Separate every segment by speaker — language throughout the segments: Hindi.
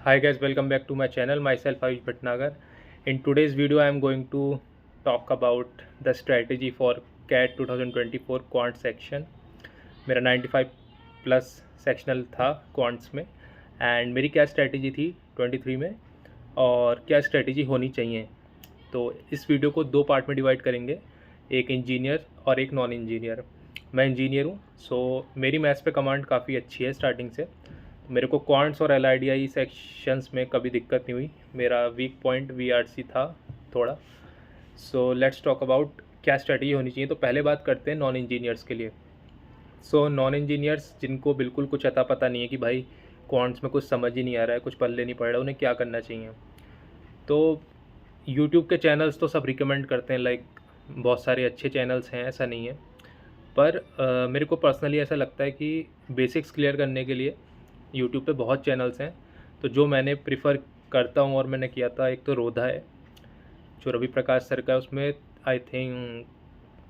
Speaker 1: Hi guys, welcome back to my channel. Myself Ayush Bhatnagar. In today's video, I am going to talk about the strategy for CAT 2024 quant section. मेरा 95 प्लस सेक्शनल था क्वांट्स में एंड मेरी क्या स्ट्रैटेजी थी 23 में और क्या स्ट्रैटेजी होनी चाहिए। तो इस वीडियो को दो पार्ट में डिवाइड करेंगे, एक इंजीनियर और एक नॉन इंजीनियर। मैं इंजीनियर हूँ, सो मेरी मैथ्स पे कमांड काफ़ी अच्छी है स्टार्टिंग से। मेरे को क्वांट्स और एलआईडीआई सेक्शंस में कभी दिक्कत नहीं हुई। मेरा वीक पॉइंट वीआरसी था थोड़ा। सो लेट्स टॉक अबाउट क्या स्ट्रैटेजी होनी चाहिए। तो पहले बात करते हैं नॉन इंजीनियर्स के लिए। सो नॉन इंजीनियर्स जिनको बिल्कुल कुछ अता पता नहीं है कि भाई क्वांट्स में कुछ समझ ही नहीं आ रहा है, कुछ पल्ले नहीं पड़ रहा, उन्हें क्या करना चाहिए। तो यूट्यूब के चैनल्स तो सब रिकमेंड करते हैं, लाइक बहुत सारे अच्छे चैनल्स हैं, ऐसा नहीं है। पर मेरे को पर्सनली ऐसा लगता है कि बेसिक्स क्लियर करने के लिए यूट्यूब पे बहुत चैनल्स हैं। तो जो मैंने प्रिफ़र करता हूँ और मैंने किया था, एक तो रोधा है जो रवि प्रकाश सर का है। उसमें आई थिंक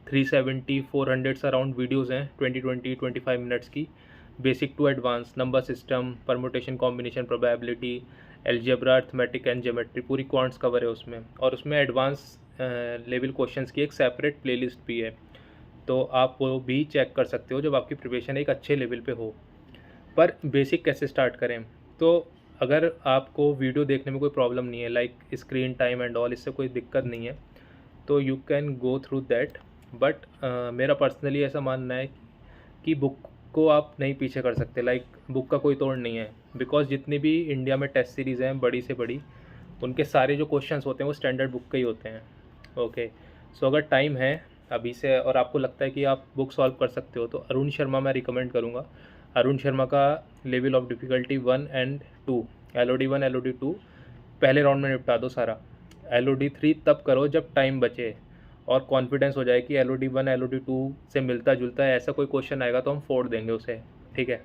Speaker 1: 370-400 अराउंड वीडियोज़ हैं, 20-25 मिनट्स की। Basic to advance, number system, permutation, combination, probability, algebra, arithmetic and geometry, पूरी क्वांट्स कवर है उसमें। और उसमें एडवांस लेवल क्वेश्चंस की एक सेपरेट प्लेलिस्ट भी है, तो आप वो भी चेक कर सकते हो जब आपकी प्रिपरेशन एक अच्छे लेवल पे हो। पर बेसिक कैसे स्टार्ट करें? तो अगर आपको वीडियो देखने में कोई प्रॉब्लम नहीं है, like screen time and all, इससे कोई दिक्कत नहीं है, तो you can go through that. But मेरा पर्सनली ऐसा मानना है कि बुक को आप नहीं पीछे कर सकते, लाइक बुक का कोई तोड़ नहीं है। बिकॉज जितनी भी इंडिया में टेस्ट सीरीज़ हैं बड़ी से बड़ी, उनके सारे जो क्वेश्चंस होते हैं वो स्टैंडर्ड बुक के ही होते हैं। ओके, सो अगर टाइम है अभी से और आपको लगता है कि आप बुक सॉल्व कर सकते हो, तो अरुण शर्मा मैं रिकमेंड करूँगा। अरुण शर्मा का level of difficulty 1 and 2, LOD 1 LOD 2 पहले राउंड में निपटा दो सारा। LOD 3 तब करो जब टाइम बचे और कॉन्फिडेंस हो जाए कि LOD 1 LOD 2 से मिलता जुलता है, ऐसा कोई क्वेश्चन आएगा तो हम फोड़ देंगे उसे, ठीक है।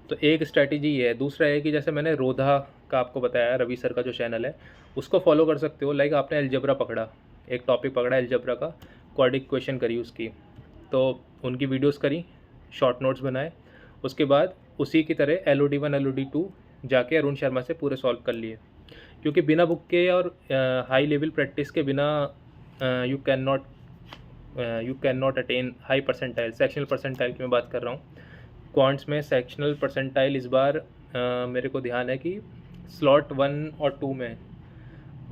Speaker 1: तो एक स्ट्रैटेजी ये है। दूसरा है कि जैसे मैंने रोधा का आपको बताया, रवि सर का जो चैनल है, उसको फॉलो कर सकते हो। लाइक आपने अलजेब्रा पकड़ा, एक टॉपिक पकड़ा अलजेब्रा का, क्वाड्रिक क्वेश्चन करी उसकी, तो उनकी वीडियोस करी, शॉर्ट नोट्स बनाए। उसके बाद उसी की तरह LOD 1 LOD 2 जाके अरुण शर्मा से पूरे सॉल्व कर लिए। क्योंकि बिना बुक के और हाई लेवल प्रैक्टिस के बिना you can not attain high percentile. Sectional percentile की मैं बात कर रहा हूँ। क्वांट्स में सेक्शनल परसेंटाइल इस बार मेरे को ध्यान है कि स्लॉट 1 और 2 में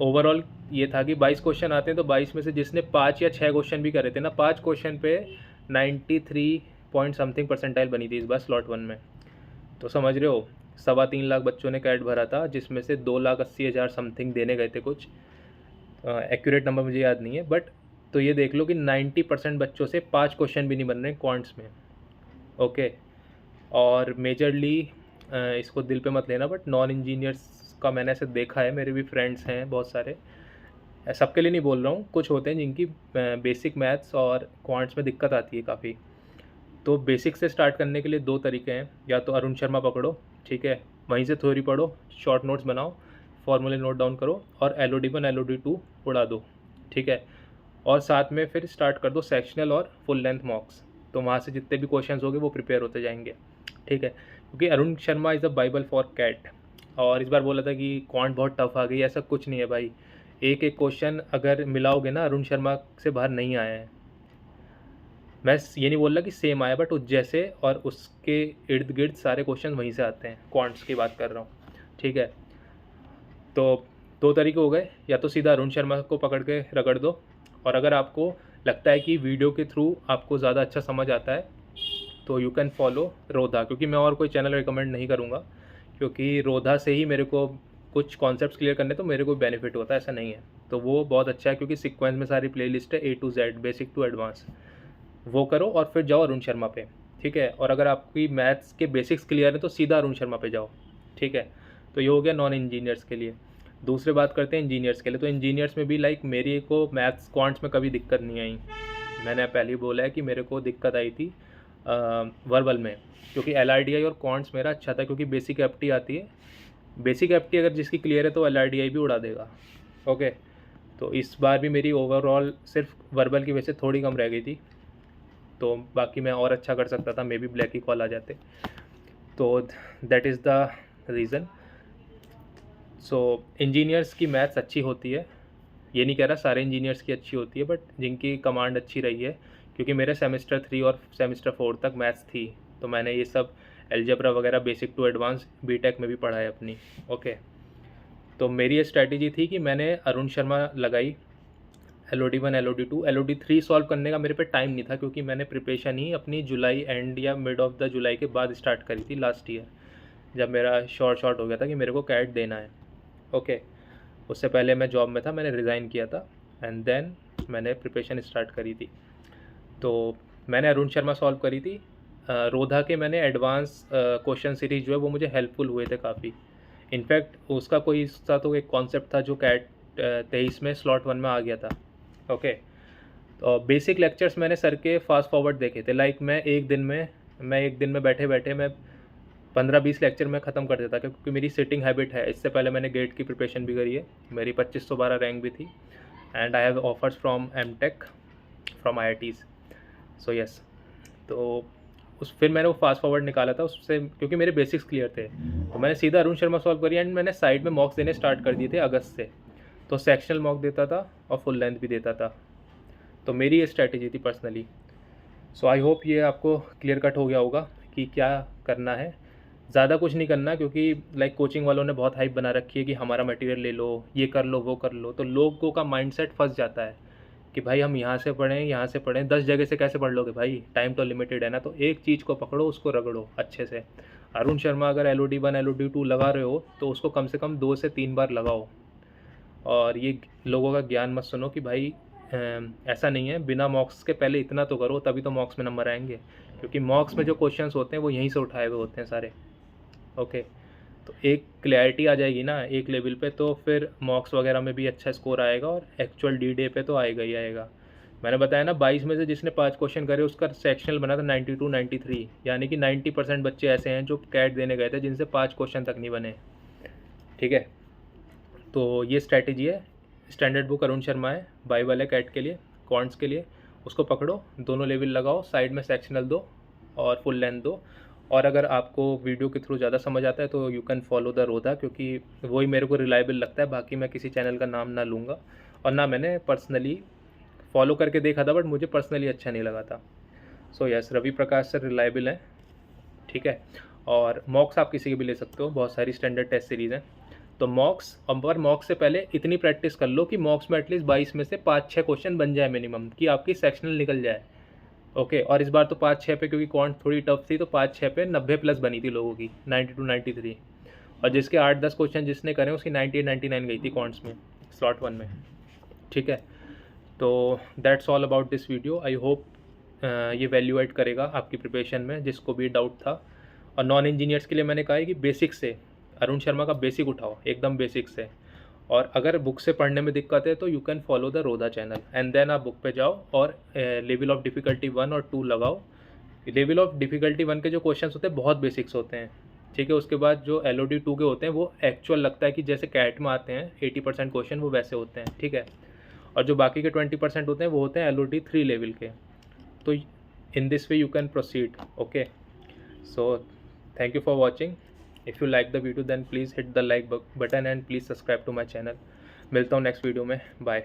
Speaker 1: ओवरऑल ये था कि 22 क्वेश्चन आते हैं, तो 22 में से जिसने 5 या 6 क्वेश्चन भी करे थे ना, 5 क्वेश्चन पे 93 पॉइंट समथिंग परसेंटाइल बनी थी इस बार स्लॉट 1 में। तो समझ रहे हो, 3.25 लाख बच्चों ने कैट भरा था, जिसमें से 2,80,000 समथिंग देने गए थे कुछ। एक्यूरेट नंबर मुझे याद नहीं है, बट तो ये देख लो कि 90% बच्चों से 5 क्वेश्चन भी नहीं बन रहे क्वांट्स में। ओके, और मेजरली इसको दिल पे मत लेना, बट नॉन इंजीनियर्स का मैंने ऐसे देखा है, मेरे भी फ्रेंड्स हैं बहुत सारे, सबके लिए नहीं बोल रहा हूँ, कुछ होते हैं जिनकी बेसिक मैथ्स और क्वांट्स में दिक्कत आती है काफ़ी। तो बेसिक से स्टार्ट करने के लिए दो तरीके हैं, या तो अरुण शर्मा पकड़ो, ठीक है, वहीं से थ्योरी पढ़ो, शॉर्ट नोट्स बनाओ, फॉर्मूले नोट डाउन करो और LOD 1 LOD 2 उड़ा दो, ठीक है। और साथ में फिर स्टार्ट कर दो सेक्शनल और फुल लेंथ मॉक्स, तो वहाँ से जितने भी क्वेश्चंस होंगे वो प्रिपेयर होते जाएंगे, ठीक है। क्योंकि Arun Sharma is a Bible for CAT. और इस बार बोला था कि क्वांट बहुत टफ आ गई, ऐसा कुछ नहीं है भाई। एक एक क्वेश्चन अगर मिलाओगे ना, अरुण शर्मा से बाहर नहीं आया है। मैं ये नहीं बोल रहा कि सेम आया, बट उस जैसे और उसके इर्द गिर्द सारे क्वेश्चन वहीं से आते हैं, क्वांट्स की बात कर रहा हूँ, ठीक है। तो दो तरीके हो गए, या तो सीधा अरुण शर्मा को पकड़ के रगड़ दो, और अगर आपको लगता है कि वीडियो के थ्रू आपको ज़्यादा अच्छा समझ आता है तो यू कैन फॉलो रोधा। क्योंकि मैं और कोई चैनल रिकमेंड नहीं करूँगा, क्योंकि रोधा से ही मेरे को कुछ कॉन्सेप्ट्स क्लियर करने तो मेरे को बेनिफिट होता है, ऐसा नहीं है। तो वो बहुत अच्छा है, क्योंकि सीक्वेंस में सारी प्लेलिस्ट है A to Z, basic to advance. वो करो और फिर जाओ अरुण शर्मा पे, ठीक है। और अगर आपकी मैथ्स के बेसिक्स क्लियर है तो सीधा अरुण शर्मा पे जाओ, ठीक है। तो ये हो गया नॉन इंजीनियर्स के लिए। दूसरे बात करते हैं इंजीनियर्स के लिए। तो इंजीनियर्स में भी लाइक मेरी को मैथ्स क्वांट्स में कभी दिक्कत नहीं आई। मैंने पहले ही बोला है कि मेरे को दिक्कत आई थी वर्बल में, क्योंकि LRDI और क्वांट्स मेरा अच्छा था, क्योंकि बेसिक एप्टी आती है। बेसिक एप्टी अगर जिसकी क्लियर है तो LRDI भी उड़ा देगा। ओके, तो इस बार भी मेरी ओवरऑल सिर्फ वर्बल की वजह से थोड़ी कम रह गई थी, तो बाकी मैं और अच्छा कर सकता था, मे बी ब्लैक ही कॉल आ जाते। तो that is the reason. So engineers की मैथ्स अच्छी होती है, ये नहीं कह रहा सारे इंजीनियर्स की अच्छी होती है, बट जिनकी कमांड अच्छी रही है, क्योंकि मेरे सेमेस्टर 3 और सेमेस्टर 4 तक मैथ्स थी, तो मैंने ये सब एलजेब्रा वगैरह बेसिक टू एडवांस बीटेक में भी पढ़ा है अपनी। ओके, तो मेरी ये स्ट्रैटेजी थी कि मैंने अरुण शर्मा लगाई, LOD 1 LOD 2 LOD 3 सॉल्व करने का मेरे पे टाइम नहीं था, क्योंकि मैंने प्रिपरेशन ही अपनी जुलाई एंड या मिड ऑफ द जुलाई के बाद स्टार्ट करी थी लास्ट ईयर, जब मेरा शॉर्ट हो गया था कि मेरे को कैट देना है। ओके, उससे पहले मैं जॉब में था, मैंने रिज़ाइन किया था एंड देन मैंने प्रिपरेशन स्टार्ट करी थी। तो मैंने अरुण शर्मा सॉल्व करी थी। रोधा के मैंने एडवांस क्वेश्चन सीरीज जो है वो मुझे हेल्पफुल हुए थे काफ़ी। इनफैक्ट उसका कोई हिस्सा तो एक कॉन्सेप्ट था जो कैट 23 में स्लॉट 1 में आ गया था। ओके, तो बेसिक लेक्चर्स मैंने सर के फास्ट फॉरवर्ड देखे थे। लाइक मैं एक दिन में बैठे बैठे मैं 15-20 लेक्चर में ख़त्म कर देता, क्योंकि मेरी सिटिंग हैबिट है। इससे पहले मैंने गेट की प्रिपरेशन भी करी है, मेरी 2512 रैंक भी थी and I have offers from MTech from IITs। So yes, तो फिर मैंने वो फास्ट फॉरवर्ड निकाला था उससे, क्योंकि मेरे बेसिक्स क्लियर थे, तो मैंने सीधा अरुण शर्मा सॉल्व करी एंड मैंने साइड में मॉक्स देने स्टार्ट कर दिए थे अगस्त से। तो सेक्शनल मॉक देता था और फुल लेंथ भी देता था। तो मेरी ये स्ट्रैटेजी थी पर्सनली। सो आई होप ये आपको क्लियर कट हो गया होगा कि क्या करना है। ज़्यादा कुछ नहीं करना, क्योंकि लाइक कोचिंग वालों ने बहुत हाइप बना रखी है कि हमारा मटेरियल ले लो, ये कर लो, वो कर लो, तो लोगों का माइंडसेट फंस जाता है कि भाई हम यहाँ से पढ़ें 10 जगह से कैसे पढ़ लोगे भाई, टाइम तो लिमिटेड है ना। तो एक चीज़ को पकड़ो, उसको रगड़ो अच्छे से। अरुण शर्मा अगर LOD 1 LOD 2 लगा रहे हो तो उसको कम से कम 2 से 3 बार लगाओ। और ये लोगों का ज्ञान मत सुनो कि भाई ऐसा नहीं है, बिना मॉक्स के पहले इतना तो करो तभी तो मॉक्स में नंबर आएंगे, क्योंकि मॉक्स में जो क्वेश्चंस होते हैं वो यहीं से उठाए हुए होते हैं सारे। ओके, तो एक क्लैरिटी आ जाएगी ना एक लेवल पे, तो फिर मॉक्स वगैरह में भी अच्छा स्कोर आएगा और एक्चुअल D-Day पे तो आएगा ही आएगा। मैंने बताया ना 22 में से जिसने 5 क्वेश्चन करे उसका सेक्शनल बना था 92 93, यानी कि 90% बच्चे ऐसे हैं जो कैट देने गए थे जिनसे 5 क्वेश्चन तक नहीं बने। ठीक है, तो ये स्ट्रैटेजी है। स्टैंडर्ड बुक अरुण शर्मा है, बाइबल है कैट के लिए, क्वांट्स के लिए। उसको पकड़ो, दोनों लेवल लगाओ, साइड में सेक्शनल दो और फुल लेंथ दो। और अगर आपको वीडियो के थ्रू ज़्यादा समझ आता है तो यू कैन फॉलो द रोधा, क्योंकि वही मेरे को रिलायबल लगता है। बाकी मैं किसी चैनल का नाम ना लूँगा और ना मैंने पर्सनली फॉलो करके देखा था, बट मुझे पर्सनली अच्छा नहीं लगा था। So yes, Ravi Prakash sir reliable हैं। ठीक है, और मॉक्स आप किसी के भी ले सकते हो, बहुत सारी स्टैंडर्ड टेस्ट सीरीज़ हैं। तो मॉक्स, और मॉक्स से पहले इतनी प्रैक्टिस कर लो कि मॉक्स में एटलीस्ट 22 में से 5-6 क्वेश्चन बन जाए मिनिमम, कि आपकी सेक्शनल निकल जाए। ओके, और इस बार तो 5-6 पे, क्योंकि क्वांट थोड़ी टफ थी, तो 5-6 पे 90+ बनी थी लोगों की, 92 93। और जिसके 8-10 क्वेश्चन जिसने करें उसकी 98-99 गई थी क्वांट्स में, स्लॉट 1 में। ठीक है, तो that's all about this video. I hope ये वैल्यू ऐड करेगा आपकी प्रिपरेशन में, जिसको भी डाउट था। और नॉन इंजीनियर्स के लिए मैंने कहा है कि बेसिक से अरुण शर्मा का बेसिक उठाओ, एकदम बेसिक से। और अगर बुक से पढ़ने में दिक्कत है तो यू कैन फॉलो द रोधा चैनल एंड देन आप बुक पे जाओ और लेवल ऑफ डिफ़िकल्टी 1 और 2 लगाओ। लेवल ऑफ डिफ़िकल्टी 1 के जो क्वेश्चन होते हैं बहुत बेसिक्स होते हैं। ठीक है, उसके बाद जो LOD 2 के होते हैं वो एक्चुअल लगता है कि जैसे कैट में आते हैं 80% क्वेश्चन, वो वैसे होते हैं। ठीक है, और जो बाकी के 20% होते हैं वो होते हैं LOD 3 लेवल के। तो in this way you can proceed. Okay, so thank you for watching. If you like the video then please hit the like button and please subscribe to my channel. मिलता हूँ नेक्स्ट वीडियो में, बाय।